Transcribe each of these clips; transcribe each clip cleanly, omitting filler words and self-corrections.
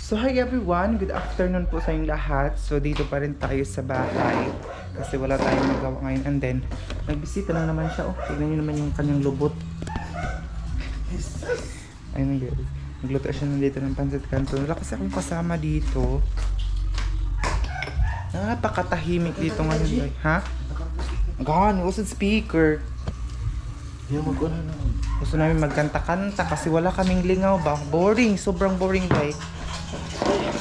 So hi everyone, good afternoon po sa inyong lahat. So dito pa rin tayo sa bahay kasi wala tayong magawa ngayon. And then, nagbisita lang naman siya. Oh, tignan nyo naman yung kanyang lubot. Ayun guys, nagluto siya nandito ng pancit canton. Wala kasi akong kasama dito. Napakatahimik dito ngayon guys. Ha? Gone, usad speaker. Gusto namin magkanta-kanta kasi wala kaming lingaw ba. Boring, sobrang boring guys.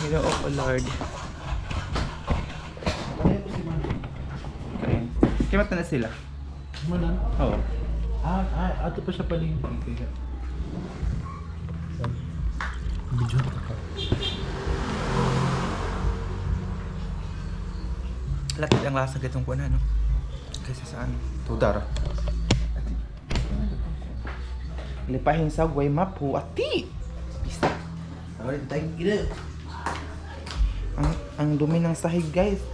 Hello, oh Lord. Okay. Kimat na sila? Mana? Oo. Ato pa siya paling kaya. Video ka pa. Lapit ang lasa gatong kuwan no? Kaysa sa ano? Tudar. Lipahin sa way mapu ati. Pisa. Awal tayong ina. Ang dumi ng sahig guys.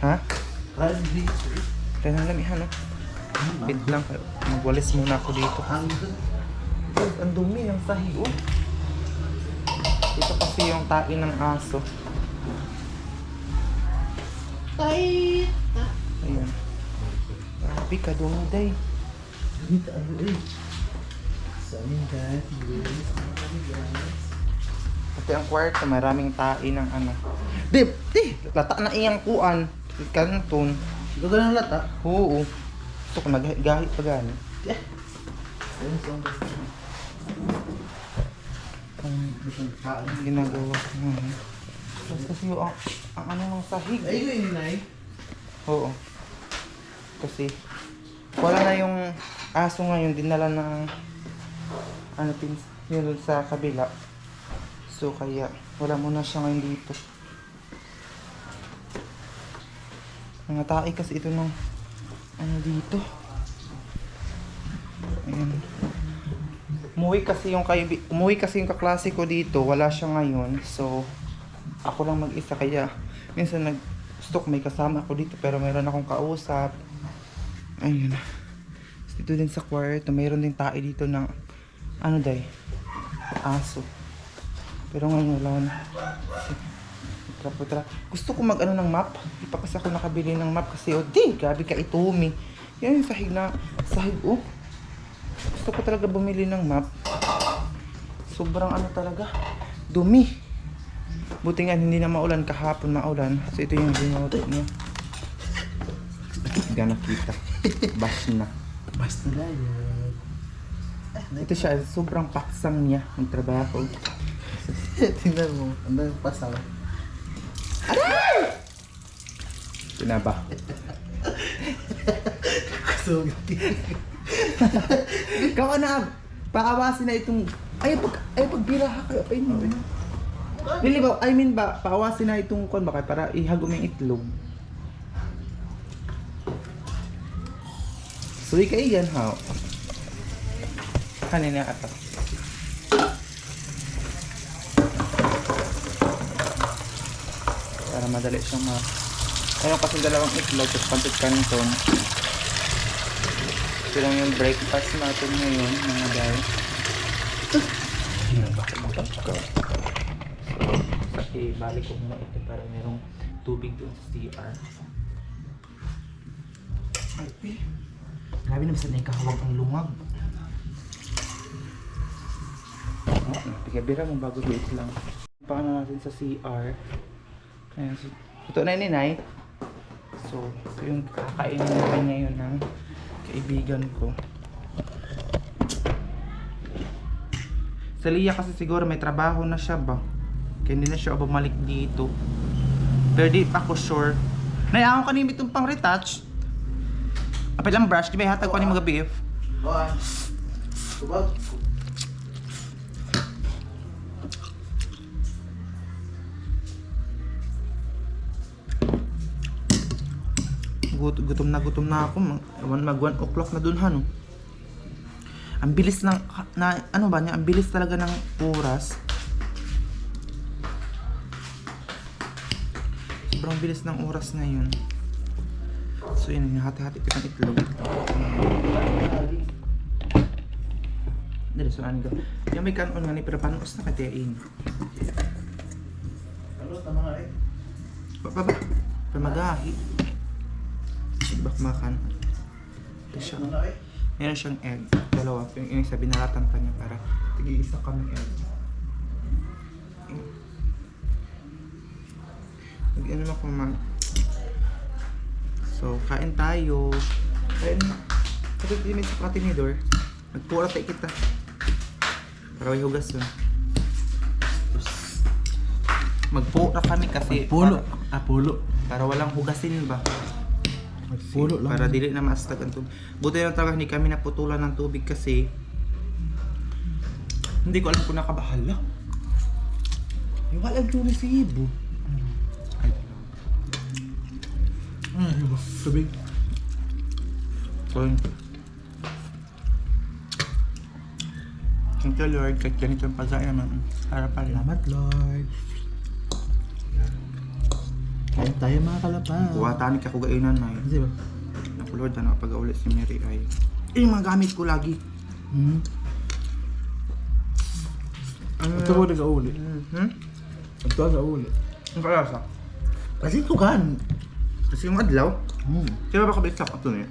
Ha? Kandi. Kaya nang lamihan no? Bit lang kayo. Magwalis muna ako dito. Guys, ang dumi ng sahig oh. Ito kasi yung tain ng aso. Ay. Ayan. Grabe ka dumi day. Dito ano eh. Sa amin guys. Pati ang kwarto, maraming tain ng ano. Di! Lata na iyang kuan. Kanton. Ikaw ganang lata? Oo. Gusto ko naggahi pa gani. Ang ginagawa ko ngayon. Tapos kasi yung ang ano ng sahig. Ay, yun inay. Oo. Kasi wala na yung aso ngayon. Dinala ng ano yun sa kabila. So kaya wala muna siya ngayon dito. Mga tae kasi ito ng ano dito. Ayan. Umuwi kasi yung kaklase ko dito, wala siya ngayon. So ako lang mag-isa kaya minsan gusto ko may kasama ako dito pero mayroon akong kausap. Ayun. Dito din sa kwarto, mayroon din tae dito ng ano day? Aso. Pero ngayon wala na. Gusto ko mag-ano ng map. Di pa kasi ako nakabili ng map kasi grabe ka itumi. Yan yung sahig na sahig oh. Gusto ko talaga bumili ng map. Sobrang ano talaga. Dumi. Buti nga hindi na maulan kahapon maulan. So ito yung binuto niya. Hindi nakita. Bash na. Basta na yun. Ito siya, sobrang paksang niya ang trabaho. Tingnan mo. Ang dami pasaw. Pinaba. So, Ikaw na, paawasin na itong, pagbiraha kayo, Lili ba, paawasin na itong kon baka para ihagom yung itlog. Suwi ka iyan, ha? Kanina ata. Para madali siyang ayun kasi dalawang itlog at pancit canton. Ito lang yung breakfast natin ngayon mga day. Kasi balik ko muna ito para merong tubig doon sa CR. Ay, grabe na basta na yung kahawag ang lumag. Tigabira mo bago wait lang. Paano natin sa CR. Ayan, so, ito na yun Nay. So, ito yung kakainin namin ngayon ng kaibigan ko. Sa Lia kasi siguro may trabaho na siya ba? Kaya hindi na siya bumalik dito. Pero di pa ako sure. Nay, ako kanina itong pang retouch. Apit lang brush, di ba hatag ko ni mga beef? Buwan. Subag. Gutom na ako. Mag 1 o'clock na dun no. Ang bilis ng ano ba niya? Ang bilis talaga ng oras. Sobrang bilis ng oras na yun. So yun, hati-hati ko ng itlog. Dali, so ano ko. Yung may kanon nga ni, pero panos na katiyain. Ano, tama nga eh. Ba? Pamagahi. Bak makan. Ito siya. Tama nga eh. Meron siyang egg. Dalawa. Yung isa, binalatan pa niya para tig-isa kami egg. Mag-ano ako man. So, kain tayo. Kain. Kapag may sa katinidor, magpura tayo kita. Para may hugas yun. Magpura kami kasi Pulo. Pulo. para walang hugasin ba? Pulo lang. Para dili na maastag ang tubig. Buti lang talaga hindi kami naputulan ng tubig kasi hindi ko alam kung nakabahala. Yung walang tuloy si Ibo. Ay, iba. Tubig. So, thank you Lord, kahit ganito yung pagkain naman. Harapan lang. Salamat, Lord. Kain tayo mga kalapang. Kuha tayo ka kugainan na Kasi ba? Naku Lord, ano kapag ulit si Mary ay yung mga gamit ko lagi. Ito ko nag-auli. Ito ang auli. Ang kalasa? Kasi ito kan. Kasi yung adlaw, kaya ba kabit sa ito niya?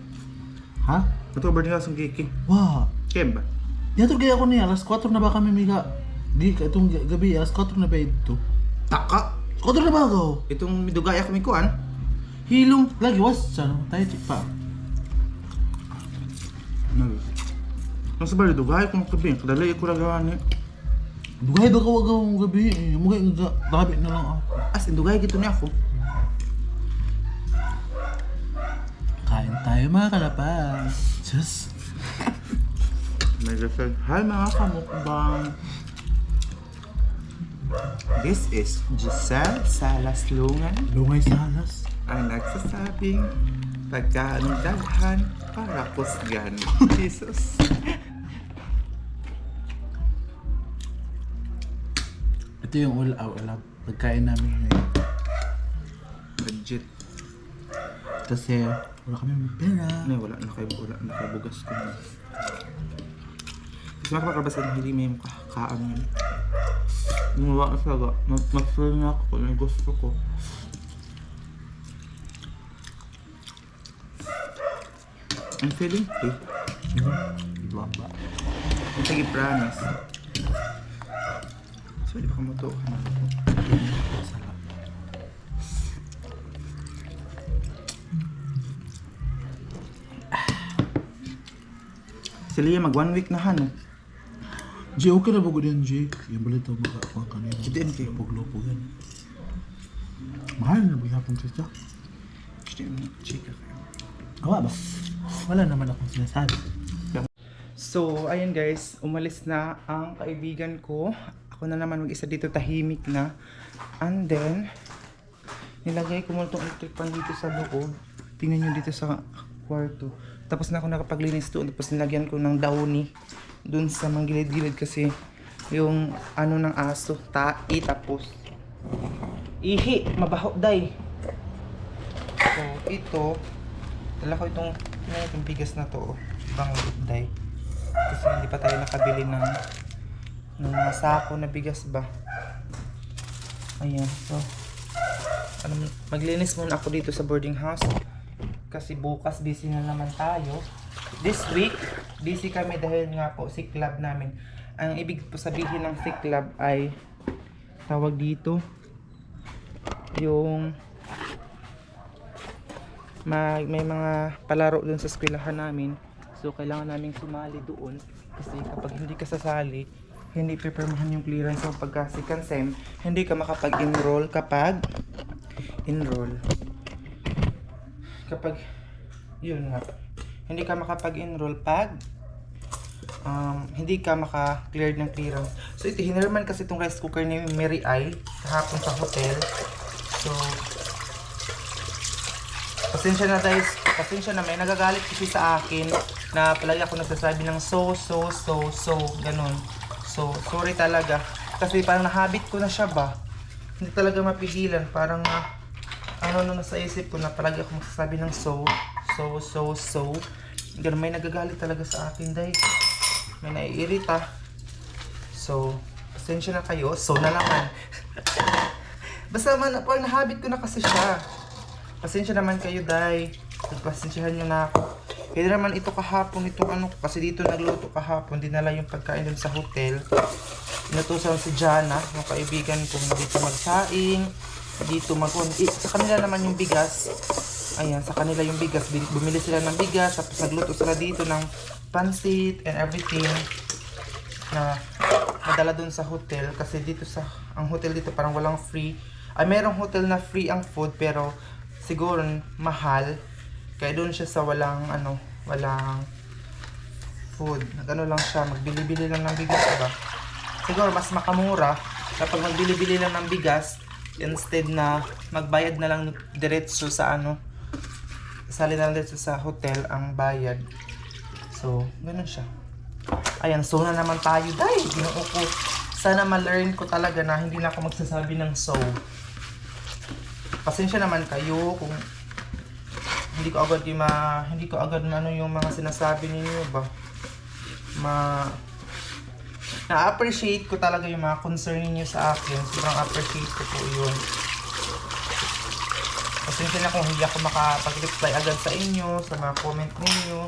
Ha? Ito ba nila sa kiki? Wah. Kaya ba? Yato kaya ako niya. Alas 4 na ba kami miga? Di ka itong gabi. Alas 4 na ba ito? Taka! 4 na ba ako? Itong midugaya kami kuan. Hilong. Lagi was siya no? Tayo check pa. Ang sabay dugay kung kabi, kadalay ko lagawan ni. Dugay ba ka wag akong gabi eh. Mugay nga. Gabi na lang ako. As in dugay gito niya ako. Kain tayo mga kalapang. Just. Medyo said, hi mga kamukbang. This is Giselle Salas Lungan Lungay sa alas. ang nagsasabing pagkaanong dalhan para kusgan. Jesus. Ito yung ula. Pagkain namin ngayon. Legit. Kasi wala kami pera. Ano, wala nakabugas ko na. Kasi makapagkabasan hindi may kaan yun. Gumawa ka saga. Mag-feel na ako kung may gusto ko. I'm feeling free. Baba. Yung sige promise. So, di ba kamutuhan ako? Sarap. Si Lia mag 1 week na han. G, okay na ba ko din, G? Yung balita mga kanina. Hindi, hindi. Lupog-lupogan. Mahal na ba yung hapong siya? Chika kayo. Awa ba? Wala naman akong sinasabi. So, ayun guys, umalis na ang kaibigan ko. Ako na naman mag-isa dito, tahimik na. And then, nilagay ko muna itong electric fan dito sa loob. Tingnan nyo dito sa kwarto. Tapos na ako nakapaglinis doon. Tapos nilagyan ko ng downy doon sa mga gilid-gilid kasi yung ano ng aso, tapos ihi, mabaho day. So, ito, dala ko itong bigas na to, ibang day. Kasi hindi pa tayo nakabili ng mga sako na bigas ba. Ayan, so maglinis muna ako dito sa boarding house kasi bukas busy na naman tayo. This week busy kami dahil nga po sick club namin. Ang ibig po sabihin ng sick club ay tawag dito yung may mga palaro dun sa eskwelahan namin. So, kailangan naming sumali doon kasi kapag hindi ka sasali, hindi pipirmahan yung clearance mo pagka second sem, hindi ka makapag-enroll kapag yun nga, hindi ka makapag-enroll pag hindi ka maka-cleared ng clearance. So, ito, hinirman kasi itong rice cooker ni Mary Ay kahapon sa hotel. So, pasensya na may nagagalit kasi sa akin na palagi ako nagsasabi ng so, ganun. So, sorry talaga. Kasi parang nahabit ko na siya ba. Hindi talaga mapigilan. Parang ano nasa isip ko na palagi ako magsasabi ng so. Ganun, may nagagalit talaga sa akin dahil may naiirita. So, pasensya na kayo. So na naman. Basta man, parang nahabit ko na kasi siya. Pasensya naman kayo, day. Pasensyahan nyo na ako. Pwede naman ito kahapon, itong ano, kasi dito nagluto kahapon, dinala yung pagkain dun sa hotel. Inutusan si Jana, yung kaibigan ko, dito magsaing, dito sa kanila naman yung bigas. Ayan, sa kanila yung bigas. Bumili sila ng bigas, tapos nagluto sila dito ng pansit and everything na madala dun sa hotel. Kasi dito ang hotel dito parang walang free. Ay, merong hotel na free ang food, pero siguro mahal. Kaya doon siya sa walang food. Nagano lang siya, magbili-bili lang ng bigas, diba? Siguro mas makamura kapag magbili-bili lang ng bigas instead na magbayad na lang diretso sa sali na diretso sa hotel ang bayad. So, ganun siya. Ayan, so na naman tayo, dahil ginoo ko. Sana ma-learn ko talaga na hindi na ako magsasabi ng so. Pasensya naman kayo kung hindi ko agad yung mga sinasabi ninyo ba. Na-appreciate ko talaga yung mga concern niyo sa akin. Sobrang appreciate ko po yun. Pasensya na kung hindi ako makapag-reply agad sa inyo, sa mga comment ninyo.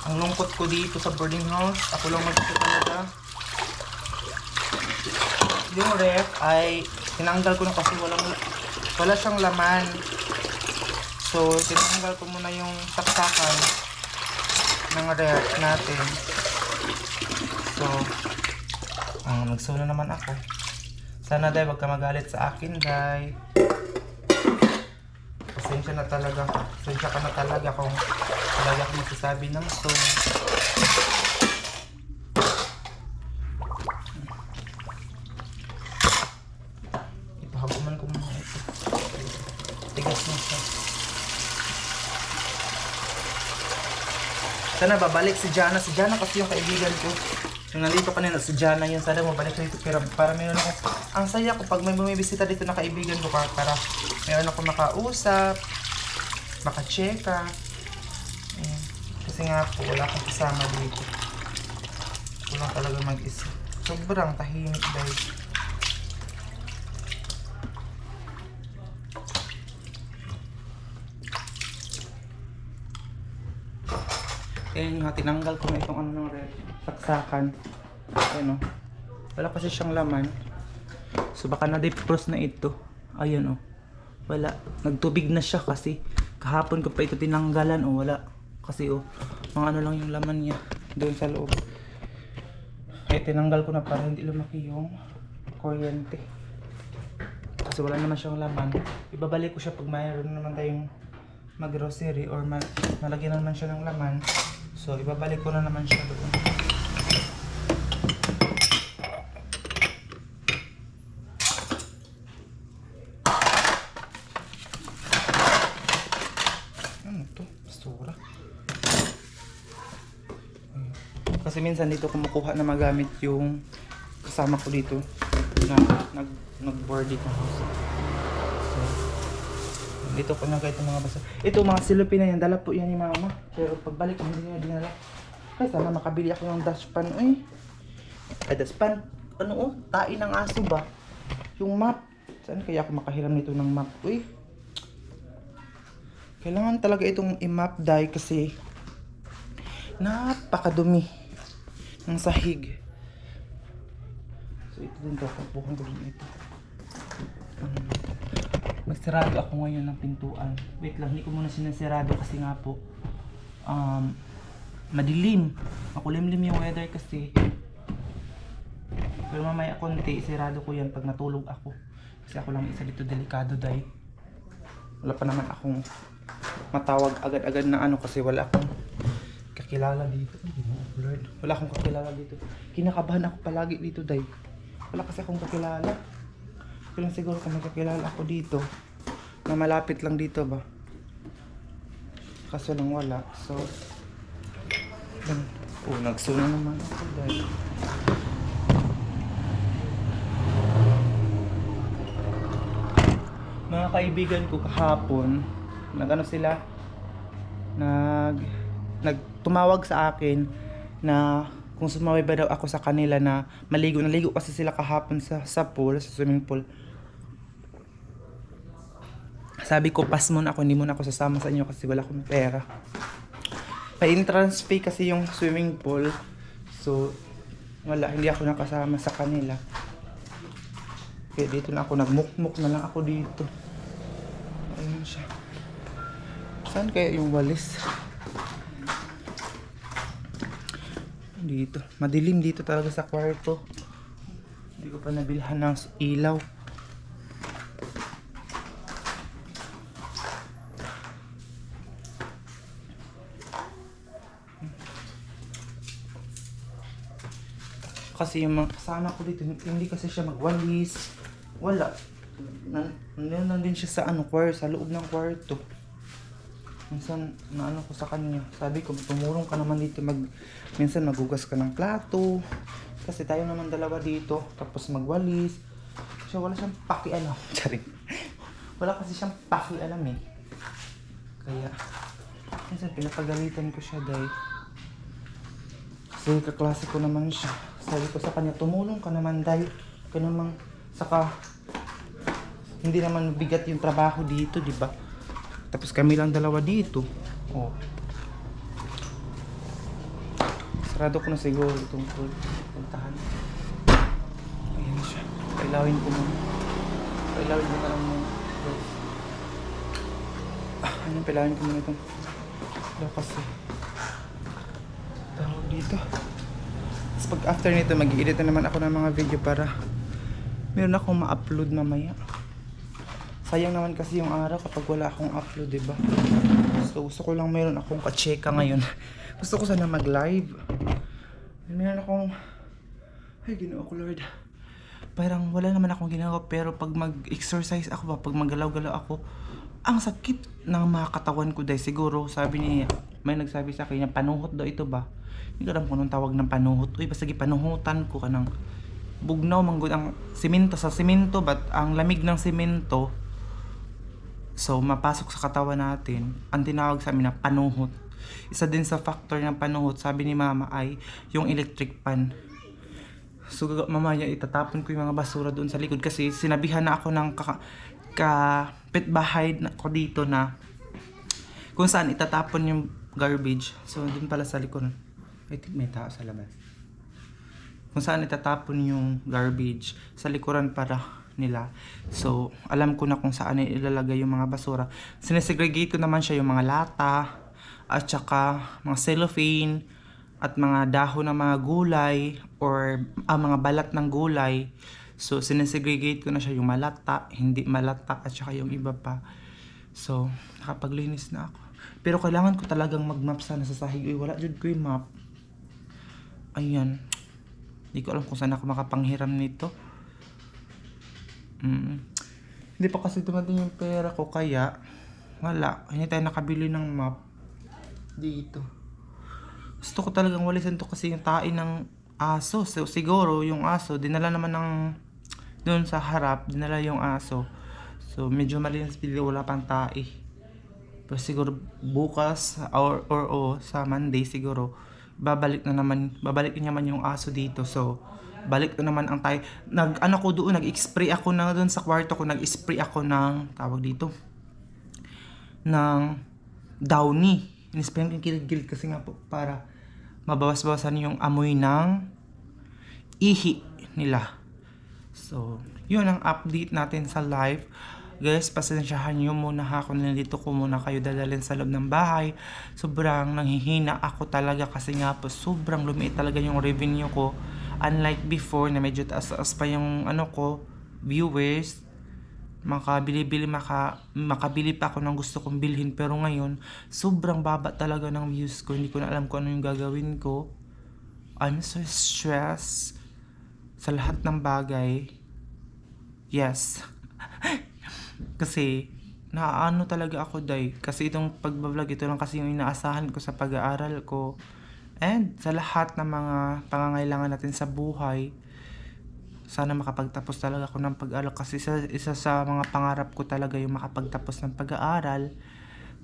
Ang lungkot ko dito sa boarding house. Ako lang mag-isa talaga. Yung ref ay tinanggal ko na kasi wala siyang laman. So, tinanggal ko muna yung saksakan ng ref natin. So, nagsuna naman ako. Sana, day, wag ka magalit sa akin, day. Pasensya na talaga. Pasensya ka na talaga kung talaga ako magsasabi ng so. Ipahaguman ko muna ito. Tigas na siya. Sana babalik si Jana. Si Jana kasi yung kaibigan ko. Yung nandito kanina, si Jana yun. Sana mabalik dito. Pero para meron ako. Ang saya ko pag may bumibisita dito na kaibigan ko. Para meron ako makausap. Makacheka. Ayan. Kasi nga po, wala akong kasama dito. Wala talaga mag-isa. Sobrang tahimik dahil. Ayan nga, tinanggal ko na itong ng red. Saksakan. Ayan o. Wala kasi siyang laman. So baka na-defrost na ito. Ayan o. Wala. Nagtubig na siya kasi kahapon ko pa ito tinanggalan o wala. Kasi mga lang yung laman niya doon sa loob. Eh tinanggal ko na para hindi lumaki yung kuryente. Kasi wala naman siyang laman. Ibabalik ko siya pag mayroon naman tayong mag-grocery or malagyan naman siya ng laman. So ibabalik ko na naman siya doon. Ano to? Basura. Kasi minsan dito kumukuha na magamit yung kasama ko dito na nag-board dito. So, dito ko na itong mga basa. Ito mga silupi na yan, dala po yan ni mama. Pero pagbalik hindi niya dinala. Ay sana makabili ako ng dustpan. Ay dustpan. Tain ng aso ba? Yung map. Saan kaya ako makahiram nito ng map? Uy. Kailangan talaga itong i-map dye kasi napakadumi ng sahig. So ito din to, pagbukan ko din ito. Magsarado ako ngayon ng pintuan. Wait lang, hindi ko muna sinasarado kasi nga po madilim. Makulimlim yung weather kasi. Pero mamaya konti, isarado ko yan pag natulog ako. Kasi ako lang isa dito, delikado dahil wala pa naman akong matawag agad-agad na kasi wala akong kakilala dito. Lord, wala akong kakilala dito. Kinakabahan ako palagi dito dahil wala kasi akong kakilala. Kailan siguro kung magkakilala ako dito na malapit lang dito ba, kaso lang wala. So nagsuna naman ako dahil Mga kaibigan ko kahapon, nag-ano sila, nagtumawag sa akin na kung sumaway ba daw ako sa kanila na naligo kasi sila kahapon sa pool, sa swimming pool. Sabi ko, pass muna ako, hindi muna ako sasama sa inyo kasi wala akong pera. May entrance fee kasi yung swimming pool. So, wala, hindi ako nakasama sa kanila. Kaya dito na ako, nagmukmuk na lang ako dito. Ayun siya. Saan kaya yung walis? Dito. Madilim dito talaga sa kwarto. Hindi ko pa nabilhan ng ilaw. Kasi yung mga kasama ko dito, hindi kasi siya magwalis. Wala. Nandun din siya sa sa loob ng kwarto. Minsan, naano ko sa kanya. Sabi ko, tumulong ka naman dito minsan magugas ka ng plato. Kasi tayo naman dalawa dito. Tapos magwalis. So, wala siyang pakialam. Charing. Wala kasi siyang pakialam eh. Kaya, minsan pinapagalitan ko siya dahil kasi kaklase ko naman siya. Sabi ko sa kanya, tumulong ka naman dahil ka namang saka hindi naman bigat yung trabaho dito, di ba? Tapos kami lang dalawa dito. Oh. Sarado ko na siguro itong puntahan. Ayan siya. Pailawin ko muna. Pailawin ko na lang muna. Anong pailawin ko muna itong kasi tawag dito. Tapos pag after nito, mag-i-edit na naman ako ng mga video para meron akong ma-upload mamaya. Sayang naman kasi yung araw kapag wala akong upload, diba? So gusto ko lang meron akong ka-checka ngayon. Gusto ko sana mag-live. Meron akong, ay ginoo ko Lord. Parang wala naman akong ginagawa, pero pag mag-exercise ako ba, pag maggalaw-galaw ako, ang sakit ng mga katawan ko dahil siguro sabi niya, may nagsabi sa akin, panuhot daw ito ba? Hindi ko alam kung anong tawag ng panuhot. Uy, basta panuhutan ko kanang bugnaw manggod ang simento sa simento, but ang lamig ng simento, so mapasok sa katawan natin, ang tinawag sa amin na panuhot. Isa din sa factor ng panuhot, sabi ni mama, ay yung electric pan. So mamaya itatapon ko yung mga basura doon sa likod kasi sinabihan na ako ng kapitbahay ko dito na kung saan itatapon yung garbage. So doon pala sa likod, I think may tao sa labas. Kung saan itatapon yung garbage sa likuran para nila. So alam ko na kung saan ilalagay yung mga basura. Sinesegregate ko naman siya, yung mga lata at saka mga cellophane at mga dahon ng mga gulay or mga balat ng gulay. So sinesegregate ko na siya, yung malata, hindi malata at saka yung iba pa. So nakapaglinis na ako. Pero kailangan ko talagang mag-map sana sa sahig. Uy, wala jud ko yung map. Ayan. Hindi ko alam kung saan ako makapanghiram nito. Hindi pa kasi dumating yung pera ko, kaya wala. Hindi tayo nakabili ng map dito. Gusto ko talagang walisan to kasi yung tae ng aso. So siguro yung aso, dinala naman ng doon sa harap, dinala yung aso. So medyo malinis pili, wala pang tae. Pero siguro bukas or sa Monday siguro babalik niya man yung aso dito. So balik na naman ang tayo. Nag-spray ako na doon sa kwarto ko, nag-spray ako ng tawag dito ng Downy. In-spray ko yung gilid kasi nga po para mabawas-bawasan yung amoy ng ihi nila. So, yun ang update natin sa live. Guys, pasensyahan nyo muna ha kung nandito ko muna kayo dadalhin sa loob ng bahay. Sobrang nanghihina ako talaga kasi nga po sobrang lumiit talaga yung revenue ko. Unlike before na medyo taas-taas pa yung viewers. Makabili pa ako ng gusto kong bilhin, pero ngayon sobrang baba talaga ng views ko. Hindi ko na alam kung ano yung gagawin ko. I'm so stressed sa lahat ng bagay. Yes. Kasi naano talaga ako kasi itong pagbablog, ito lang kasi yung inaasahan ko sa pag-aaral ko and sa lahat ng mga pangangailangan natin sa buhay. sana makapagtapos talaga ako ng pag-aaral kasi isa sa mga pangarap ko talaga yung makapagtapos ng pag-aaral.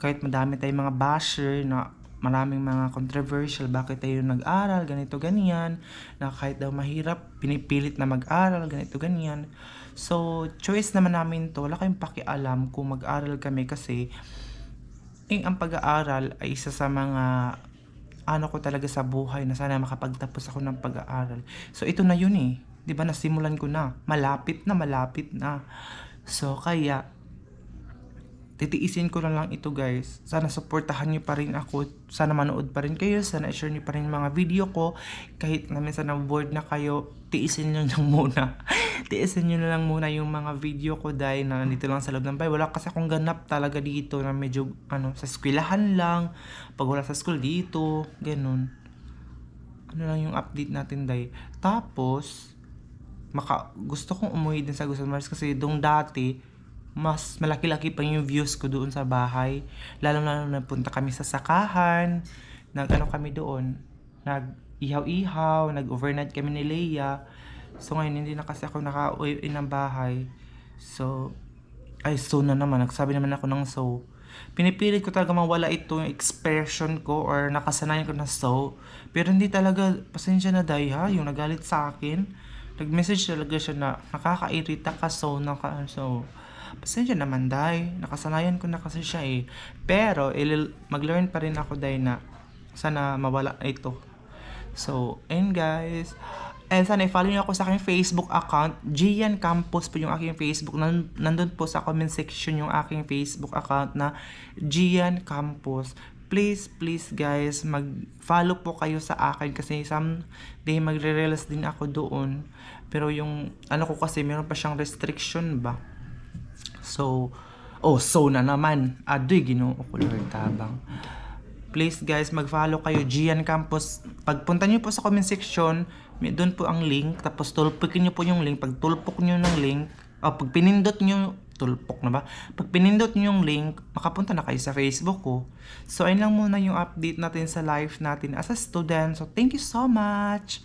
Kahit madami tayong mga basher na maraming mga controversial, bakit tayo nag-aral, ganito, ganyan, na kahit daw mahirap, pinipilit na mag-aral, ganito, ganyan. So, choice naman namin to, wala kayong pakialam kung mag-aral kami kasi ang pag-aaral ay isa sa mga ano ko talaga sa buhay na sana makapagtapos ako ng pag-aaral. So, ito na yun eh. 'Di ba nasimulan ko na. Malapit na. So, kaya titiisin ko na lang ito guys. Sana supportahan niyo pa rin ako. Sana manood pa rin kayo. Sana i-share niyo pa rin yung mga video ko. Kahit na minsan na bored na kayo, tiisin niyo lang muna. Tiisin niyo na lang muna yung mga video ko dahil na nandito lang sa loob ng bahay. Wala kasi akong ganap talaga dito na medyo sa eskwelahan lang. Pag wala sa school dito, ganun. Ano lang yung update natin dahil. Tapos, gusto kong umuwi din sa Gusan Mars kasi doon dati, mas malaki-laki pa yung views ko doon sa bahay. Lalo na punta kami sa sakahan. Kami doon. Nag-ihaw-ihaw. Nag-overnight kami ni Leia. So ngayon hindi na kasi ako naka-uwi ng bahay. So na naman. Nagsabi naman ako ng so. Pinipilit ko talaga mawala ito yung expression ko or nakasanayan ko na so. Pero hindi talaga, pasensya na dahil ha, yung nagalit sa akin. Nag-message talaga siya na nakakairita ka so. Pasensya naman dahil nakasanayan ko na kasi siya eh. Pero mag-learn pa rin ako dahil na sana mawala ito. So, and guys, and sana i-follow niyo ako sa aking Facebook account. Gian Campos po yung aking Facebook. Nandun po sa comment section yung aking Facebook account na Gian Campos. Please guys, mag-follow po kayo sa akin kasi someday magre-release din ako doon. Pero yung ko kasi meron pa siyang restriction ba. So na naman. Adoy, Ginoo ko Lord tabang. Please guys, mag-follow kayo, Gian Campos. Pagpunta niyo po sa comment section, doon po ang link. Tapos tulpukin niyo po yung link. Pag tulpok niyo ng link, pag pinindot niyo, tulpok na ba? Pag pinindot niyo yung link, makapunta na kayo sa Facebook ko. So ayun lang muna yung update natin sa life natin as a student. So thank you so much!